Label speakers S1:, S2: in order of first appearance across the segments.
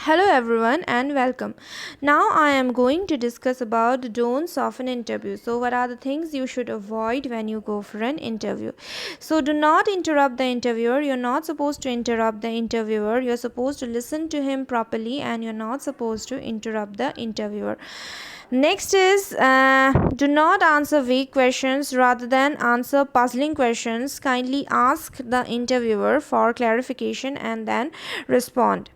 S1: Hello everyone and welcome. Now I am going to discuss about the don'ts of an interview. So what are the things you should avoid when you go for an interview? So do not interrupt the interviewer. You're not supposed to interrupt the interviewer. You're supposed to listen to him properly and you're not supposed to interrupt the interviewer. Next is do not answer vague questions rather than answer puzzling questions. Kindly ask the interviewer for clarification and then respond.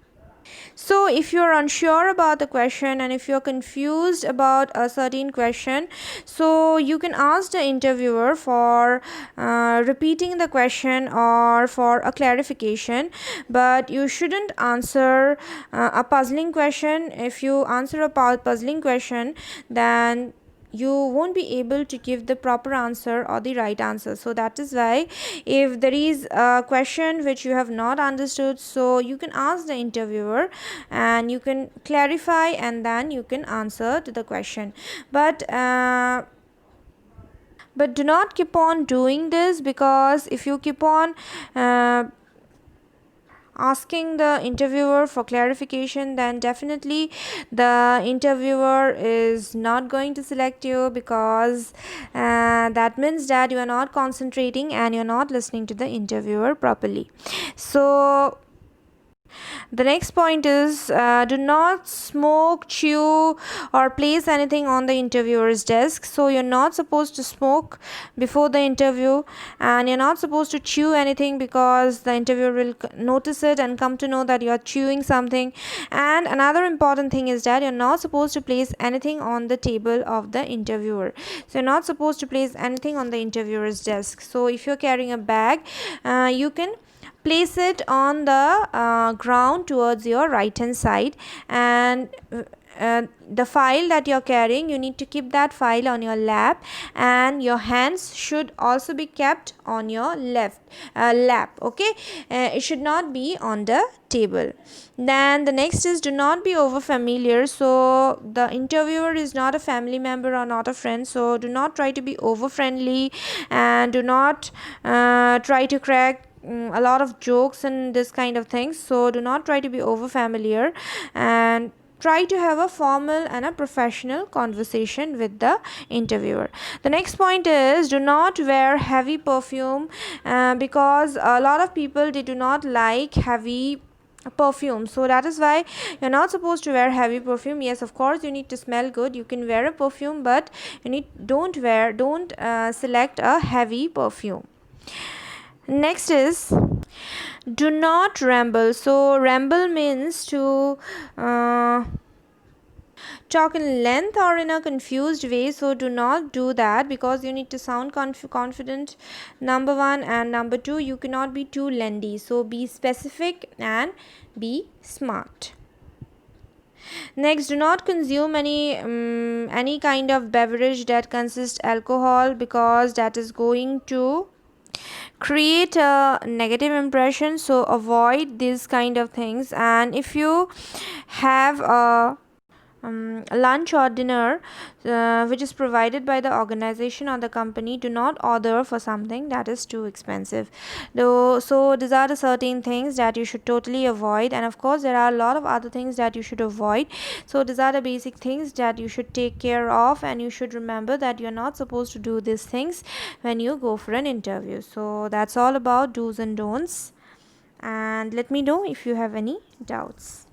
S1: So, if you're unsure about the question and if you're confused about a certain question, so you can ask the interviewer for repeating the question or for a clarification, but you shouldn't answer a puzzling question. If you answer a puzzling question, then you won't be able to give the proper answer or the right answer. So that is why if there is a question which you have not understood, so you can ask the interviewer and you can clarify and then you can answer to the question. But do not keep on doing this, because if you keep on asking the interviewer for clarification, then definitely the interviewer is not going to select you, because that means that you are not concentrating and you're not listening to the interviewer properly. So the next point is do not smoke, chew, or place anything on the interviewer's desk. So you're not supposed to smoke before the interview, and you're not supposed to chew anything, because the interviewer will notice it and come to know that you're chewing something. And another important thing is that you're not supposed to place anything on the table of the interviewer. So you're not supposed to place anything on the interviewer's desk. So if you're carrying a bag, you can place it on the ground towards your right hand side, and the file that you're carrying, you need to keep that file on your lap, and your hands should also be kept on your left lap. Okay, it should not be on the table. Then the next is do not be over familiar. So the interviewer is not a family member or not a friend, so do not try to be over friendly, and do not try to crack a lot of jokes and this kind of things. So do not try to be over familiar, and try to have a formal and a professional conversation with the interviewer. The next point is do not wear heavy perfume, because a lot of people, they do not like heavy perfume. So that is why you're not supposed to wear heavy perfume. Yes, of course you need to smell good, you can wear a perfume, but don't select a heavy perfume. Next is do not ramble. So ramble means to talk in length or in a confused way. So do not do that, because you need to sound confident, number one, and number two, you cannot be too lengthy. So be specific and be smart. Next, do not consume any kind of beverage that consists alcohol, because that is going to create a negative impression. So avoid these kind of things. And if you have a lunch or dinner which is provided by the organization or the company, do not order for something that is too expensive. So these are the certain things that you should totally avoid, and of course there are a lot of other things that you should avoid. So these are the basic things that you should take care of, and you should remember that you're not supposed to do these things when you go for an interview. So that's all about do's and don'ts, and let me know if you have any doubts.